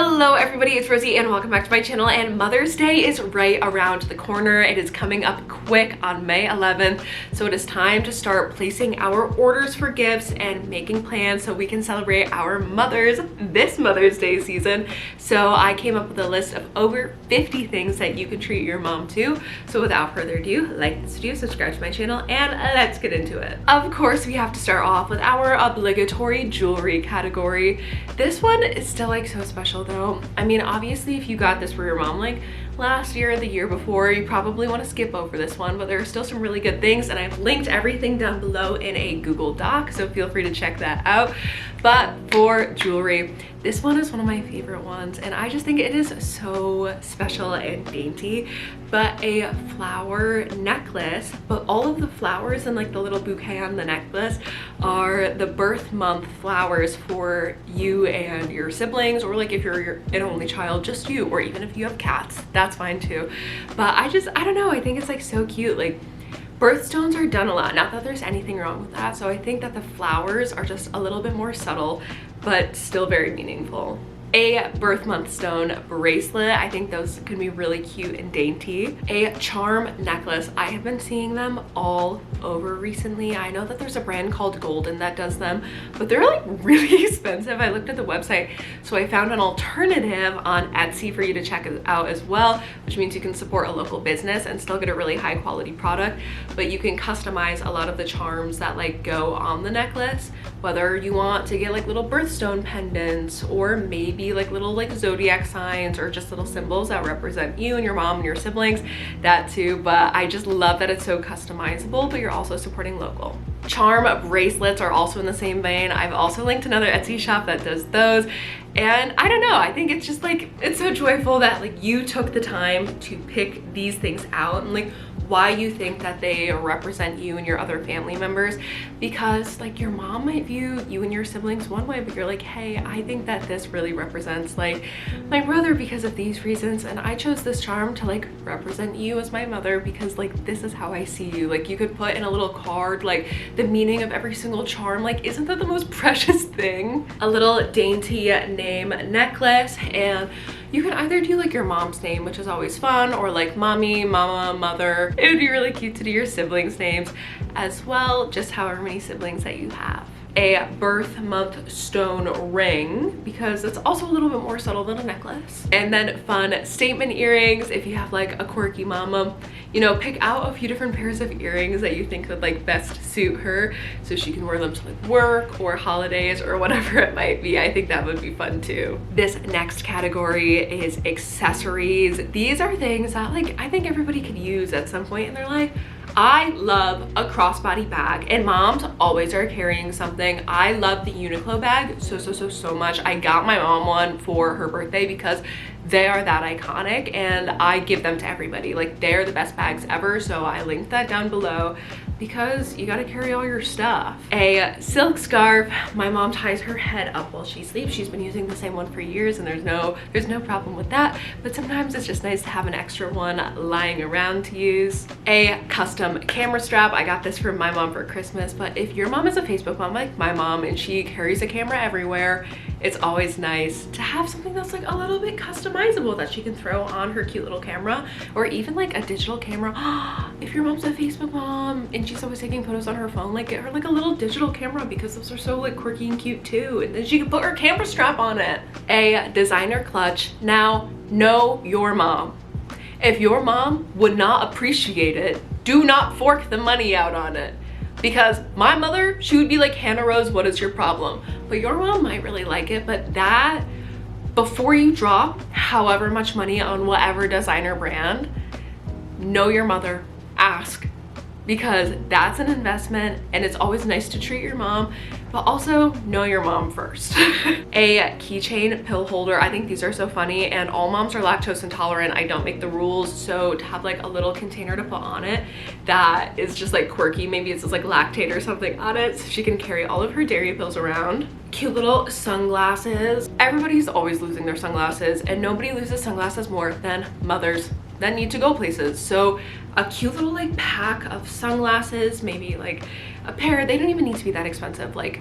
Hello everybody, it's Rosie and welcome back to my channel. And Mother's Day is right around the corner. It is coming up quick on May 11th, so it is time to start placing our orders for gifts and making plans so we can celebrate our mothers this Mother's Day season. So I came up with a list of over 50 things that you can treat your mom to. So without further ado, like this video, subscribe to my channel, and let's get into it. Of course, we have to start off with our obligatory jewelry category. This one is still like so special though. I mean, obviously if you got this for your mom like last year or the year before, you probably want to skip over this one, but there are still some really good things, and I've linked everything down below in a Google Doc, so feel free to check that out. But for jewelry, this one is one of my favorite ones, and I just think it is so special and dainty. But a flower necklace, but all of the flowers and like the little bouquet on the necklace are the birth month flowers for you and your siblings, or like if you're an only child, just you, or even if you have cats, that's fine too. But I don't know, I think it's like so cute. Like, birthstones are done a lot, not that there's anything wrong with that, so I think that the flowers are just a little bit more subtle but still very meaningful. A birth month stone bracelet, I think those can be really cute and dainty. A charm necklace, I have been seeing them all over recently. I know that there's a brand called Golden that does them, but they're like really expensive. I looked at the website, so I found an alternative on Etsy for you to check out as well, which means you can support a local business and still get a really high quality product, but you can customize a lot of the charms that like go on the necklace, whether you want to get like little birthstone pendants, or maybe like little like zodiac signs, or just little symbols that represent you and your mom and your siblings, that too. But I just love that it's so customizable, but you're also supporting local. Charm bracelets are also in the same vein. I've also linked another Etsy shop that does those, and I don't know, I think it's just like, it's so joyful that like you took the time to pick these things out and like why you think that they represent you and your other family members, because like your mom might view you and your siblings one way, but you're like, hey, I think that this really represents like my brother because of these reasons, and I chose this charm to like represent you as my mother because like this is how I see you. Like you could put in a little card like the meaning of every single charm. Like, isn't that the most precious thing? A little dainty name necklace, and you can either do like your mom's name, which is always fun, or like mommy, mama, mother. It would be really cute to do your siblings' names as well, just however many siblings that you have. A birth month stone ring, because it's also a little bit more subtle than a necklace. And then fun statement earrings. If you have like a quirky mama, you know, pick out a few different pairs of earrings that you think would like best suit her, so she can wear them to like work or holidays or whatever it might be. I think that would be fun too. This next category is accessories. These are things that like I think everybody could use at some point in their life. I love a crossbody bag, and moms always are carrying something. I love the Uniqlo bag so much. I got my mom one for her birthday because they are that iconic, and I give them to everybody. Like, they're the best bags ever, so I linked that down below because you gotta carry all your stuff. A silk scarf. My mom ties her head up while she sleeps. She's been using the same one for years, and there's no problem with that, but sometimes it's just nice to have an extra one lying around to use. A custom camera strap. I got this from my mom for Christmas, but if your mom is a Facebook mom like my mom and she carries a camera everywhere, it's always nice to have something that's like a little bit customizable that she can throw on her cute little camera, or even like a digital camera. If your mom's a Facebook mom and she's always taking photos on her phone, like get her like a little digital camera, because those are so like quirky and cute too, and then she can put her camera strap on it. A designer clutch. Now, know your mom. If your mom would not appreciate it, do not fork the money out on it. Because my mother, she would be like, Hannah Rose, what is your problem? But your mom might really like it. But that, before you drop however much money on whatever designer brand, know your mother, ask, because that's an investment, and it's always nice to treat your mom, but also know your mom first. A keychain pill holder. I think these are so funny, and all moms are lactose intolerant. I don't make the rules, so to have like a little container to put on it that is just like quirky, maybe it's just like lactate or something on it, so she can carry all of her dairy pills around. Cute little sunglasses. Everybody's always losing their sunglasses, and nobody loses sunglasses more than mothers that need to go places. So a cute little like pack of sunglasses, maybe like a pair. They don't even need to be that expensive. Like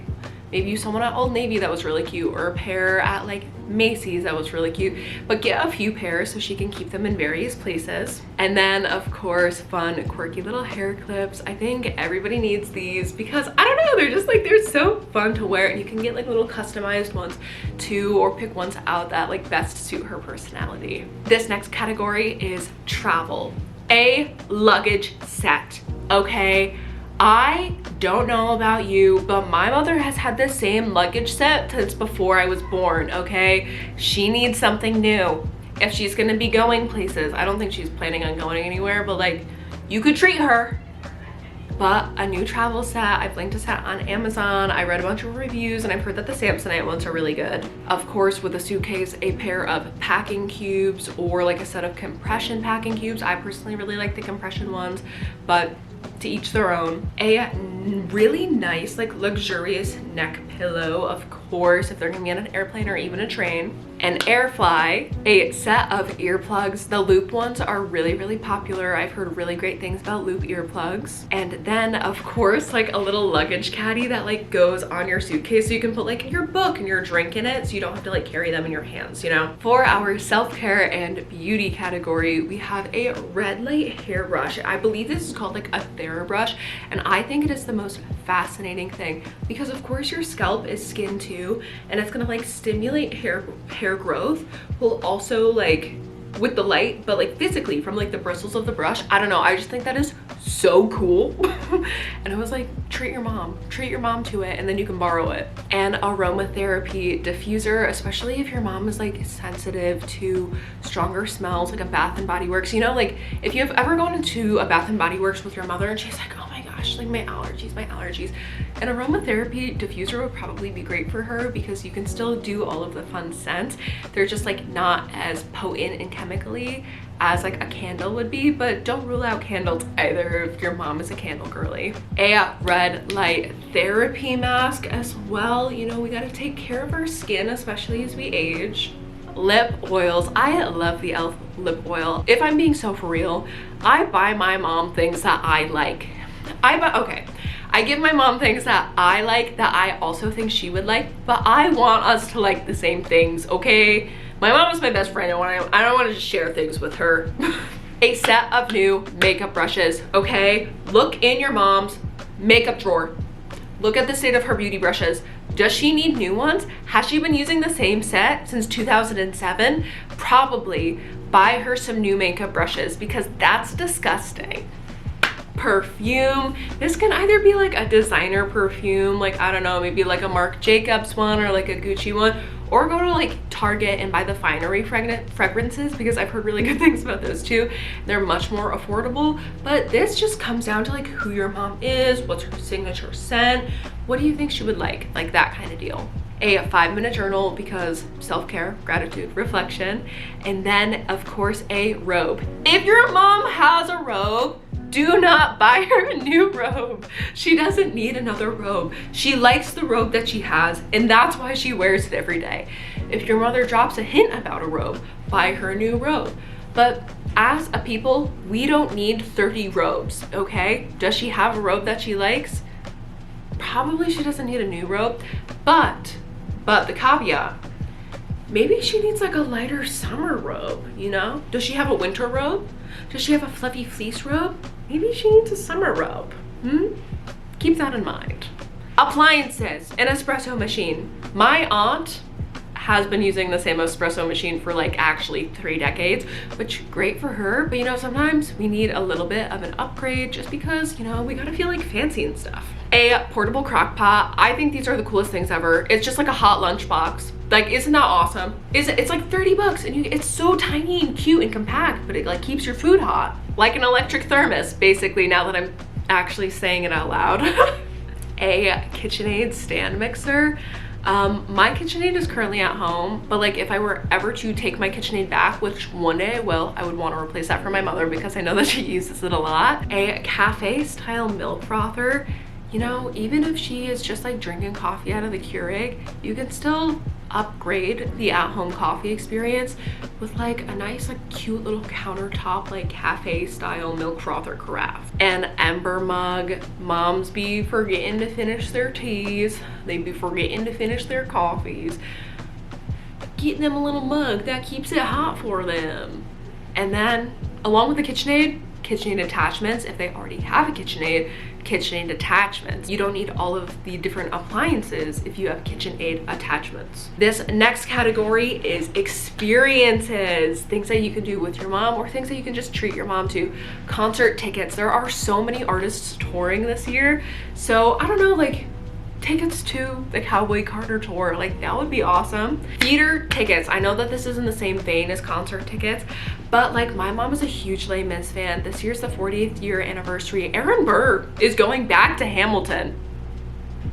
maybe you saw one at Old Navy that was really cute, or a pair at like Macy's. That was really cute. But get a few pairs so she can keep them in various places. And then of course, fun, quirky little hair clips. I think everybody needs these because I don't know, they're just like, they're so fun to wear, and you can get like little customized ones too, or pick ones out that like best suit her personality. This next category is travel. A luggage set, okay? I don't know about you, but my mother has had the same luggage set since before I was born, okay? She needs something new. If she's gonna be going places, I don't think she's planning on going anywhere, but like, you could treat her. But a new travel set, I've linked a set on Amazon. I read a bunch of reviews and I've heard that the Samsonite ones are really good. Of course, with a suitcase, a pair of packing cubes or like a set of compression packing cubes. I personally really like the compression ones, but to each their own. A really nice, like luxurious neck pillow, of course, if they're gonna be on an airplane or even a train. An Airfly, a set of earplugs. The loop ones are really, really popular. I've heard really great things about loop earplugs. And then of course, like a little luggage caddy that like goes on your suitcase so you can put like your book and your drink in it so you don't have to like carry them in your hands, you know? For our self-care and beauty category, we have a red light hairbrush. I believe this is called like a TheraBrush, and I think it is the most fascinating thing because of course your scalp is skin too, and it's gonna like stimulate hair growth, will also like with the light, but like physically from like the bristles of the brush. I don't know, I just think that is so cool. And I was like, treat your mom to it, and then you can borrow it. An aromatherapy diffuser, especially if your mom is like sensitive to stronger smells, like a Bath and Body Works, you know, like if you've ever gone into a Bath and Body Works with your mother and she's like, oh my gosh, like my allergies, an aromatherapy diffuser would probably be great for her because you can still do all of the fun scents. They're just like not as potent and chemically as like a candle would be, but don't rule out candles either if your mom is a candle girly. A red light therapy mask as well. You know, we gotta take care of our skin, especially as we age. Lip oils. I love the e.l.f. lip oil. If I'm being so for real, I buy my mom things that I like. I give my mom things that I like that I also think she would like, but I want us to like the same things, okay? My mom is my best friend and I don't want to just share things with her. A set of new makeup brushes, okay? Look in your mom's makeup drawer. Look at the state of her beauty brushes. Does she need new ones? Has she been using the same set since 2007? Probably. Buy her some new makeup brushes because that's disgusting. Perfume. This can either be like a designer perfume, like I don't know, maybe like a Marc Jacobs one or like a Gucci one, or go to like Target and buy the Finery fragrances because I've heard really good things about those too. They're much more affordable, but this just comes down to like who your mom is, what's her signature scent, what do you think she would like that kind of deal. A 5-minute journal because self-care, gratitude, reflection, and then of course a robe. If your mom has a robe, do not buy her a new robe. She doesn't need another robe. She likes the robe that she has, and that's why she wears it every day. If your mother drops a hint about a robe, buy her a new robe. But as a people, we don't need 30 robes, okay? Does she have a robe that she likes? Probably she doesn't need a new robe, but the caveat, maybe she needs like a lighter summer robe, you know? Does she have a winter robe? Does she have a fluffy fleece robe? Maybe she needs a summer robe. Keep that in mind. Appliances, an espresso machine. My aunt has been using the same espresso machine for like actually 3 decades, which great for her, but you know, sometimes we need a little bit of an upgrade just because, you know, we gotta feel like fancy and stuff. A portable crock pot. I think these are the coolest things ever. It's just like a hot lunch box. Like, isn't that awesome? It's like 30 bucks and it's so tiny and cute and compact, but it like keeps your food hot. Like an electric thermos, basically, now that I'm actually saying it out loud. A KitchenAid stand mixer. My KitchenAid is currently at home, but like if I were ever to take my KitchenAid back, which one day I will, I would want to replace that for my mother because I know that she uses it a lot. A cafe style milk frother. You know, even if she is just like drinking coffee out of the Keurig, you can still upgrade the at-home coffee experience with like a nice like cute little countertop like cafe style milk frother carafe. An ember mug. Moms be forgetting to finish their teas, they be forgetting to finish their coffees. getting them a little mug that keeps it hot for them. And then along with the KitchenAid attachments, if they already have a KitchenAid attachments. You don't need all of the different appliances if you have KitchenAid attachments. This next category is experiences, things that you can do with your mom or things that you can just treat your mom to. Concert tickets. There are so many artists touring this year, so I don't know, like tickets to the Cowboy Carter tour, like that would be awesome. Theater tickets. I know that this is in the same vein as concert tickets, but like my mom is a huge Les Mis fan. This year's the 40th year anniversary. Aaron Burr is going back to Hamilton.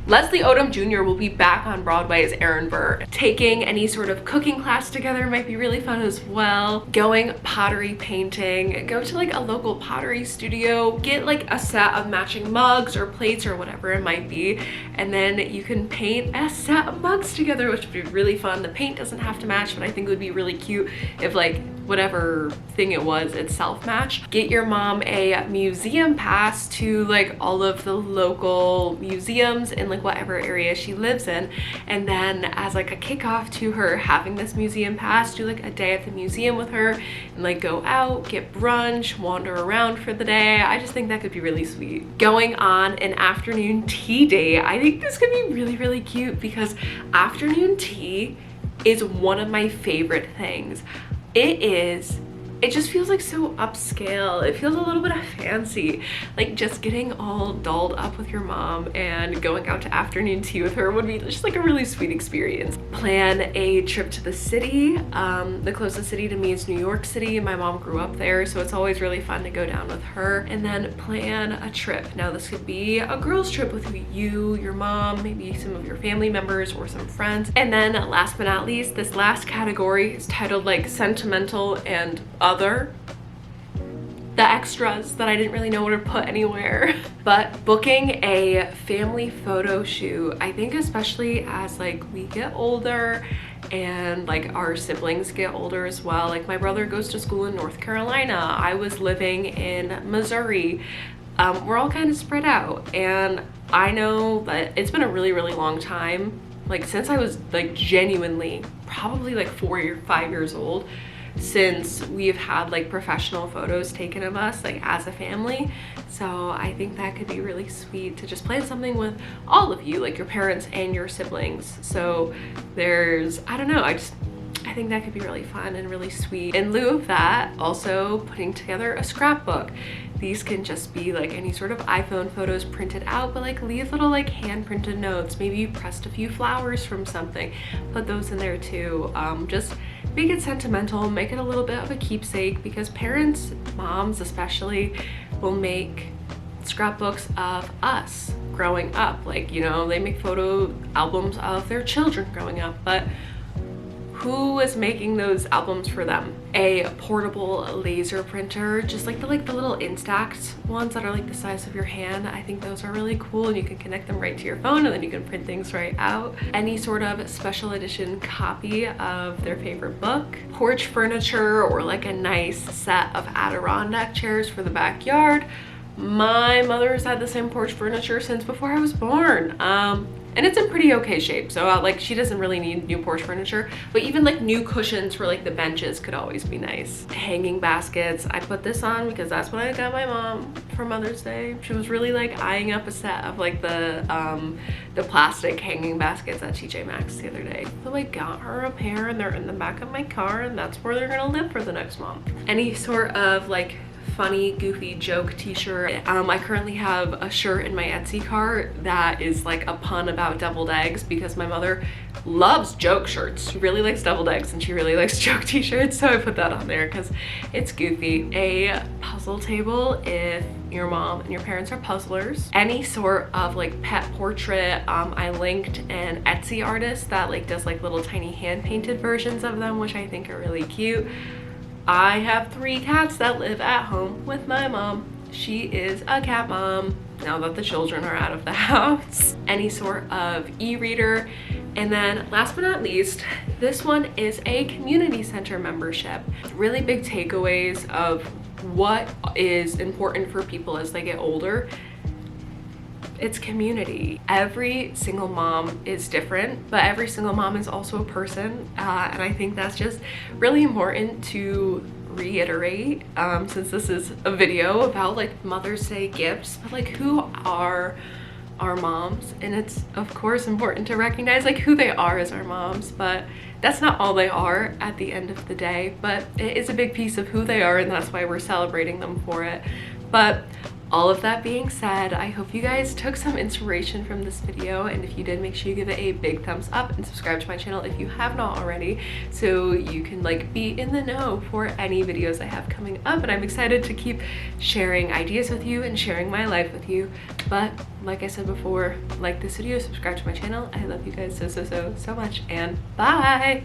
Leslie Odom Jr. will be back on Broadway as Aaron Burr. Taking any sort of cooking class together might be really fun as well. Going pottery painting, go to like a local pottery studio, get like a set of matching mugs or plates or whatever it might be, and then you can paint a set of mugs together, which would be really fun. The paint doesn't have to match, but I think it would be really cute if like whatever thing it was itself matched. Get your mom a museum pass to like all of the local museums in like whatever area she lives in, and then as like a kickoff to her having this museum pass, do like a day at the museum with her and like go out, get brunch, wander around for the day. I just think that could be really sweet. Going on an afternoon tea date. I think this could be really, really cute because afternoon tea is one of my favorite things. It just feels like so upscale. It feels a little bit fancy. Like just getting all dolled up with your mom and going out to afternoon tea with her would be just like a really sweet experience. Plan a trip to the city. The closest city to me is New York City. My mom grew up there, so it's always really fun to go down with her. And then plan a trip. Now this could be a girls trip with you, your mom, maybe some of your family members or some friends. And then last but not least, this last category is titled like Sentimental and Other. The extras that I didn't really know where to put anywhere. But booking a family photo shoot, I think especially as like we get older and like our siblings get older as well. Like my brother goes to school in North Carolina. I was living in Missouri. We're all kind of spread out, and I know that it's been a really, really long time, like since I was like genuinely probably like 4 or 5 years old, since we've had like professional photos taken of us like as a family. So I think that could be really sweet to just plan something with all of you, like your parents and your siblings. So there's, I don't know, I think that could be really fun and really sweet. In lieu of that, also putting together a scrapbook. These can just be like any sort of iPhone photos printed out, but like leave little like hand printed notes. Maybe you pressed a few flowers from something, put those in there too. Just make it sentimental, make it a little bit of a keepsake, because parents, moms especially, will make scrapbooks of us growing up. Like, you know, they make photo albums of their children growing up, but who is making those albums for them? A portable laser printer, just like the little Instax ones that are like the size of your hand. I think those are really cool, and you can connect them right to your phone and then you can print things right out. Any sort of special edition copy of their favorite book. Porch furniture, or like a nice set of Adirondack chairs for the backyard. My mother has had the same porch furniture since before I was born. And it's in pretty okay shape, so like she doesn't really need new porch furniture, but even like new cushions for like the benches could always be nice. Hanging baskets. I put this on because that's what I got my mom for Mother's Day. She was really like eyeing up a set of like the plastic hanging baskets at TJ Maxx the other day. So I got her a pair, and they're in the back of my car, and that's where they're gonna live for the next month. Any sort of like funny, goofy joke t-shirt. I currently have a shirt in my Etsy cart that is like a pun about deviled eggs, because my mother loves joke shirts. She really likes deviled eggs and she really likes joke t-shirts, so I put that on there because it's goofy. A puzzle table if your mom and your parents are puzzlers. Any sort of like pet portrait. I linked an Etsy artist that like does like little tiny hand painted versions of them, which I think are really cute. I have 3 cats that live at home with my mom. She is a cat mom now that the children are out of the house. Any sort of e-reader. And then last but not least, this one is a community center membership. Really big takeaways of what is important for people as they get older. it's community. Every single mom is different, but every single mom is also a person, and I think that's just really important to reiterate, since this is a video about like Mother's Day gifts, but like, who are our moms? And it's of course important to recognize like who they are as our moms, but that's not all they are at the end of the day, but it is a big piece of who they are, and that's why we're celebrating them for it. But all of that being said, I hope you guys took some inspiration from this video, and if you did, make sure you give it a big thumbs up and subscribe to my channel if you have not already, so you can like be in the know for any videos I have coming up. And I'm excited to keep sharing ideas with you and sharing my life with you. But like I said before, like this video, subscribe to my channel. I love you guys so much, and bye.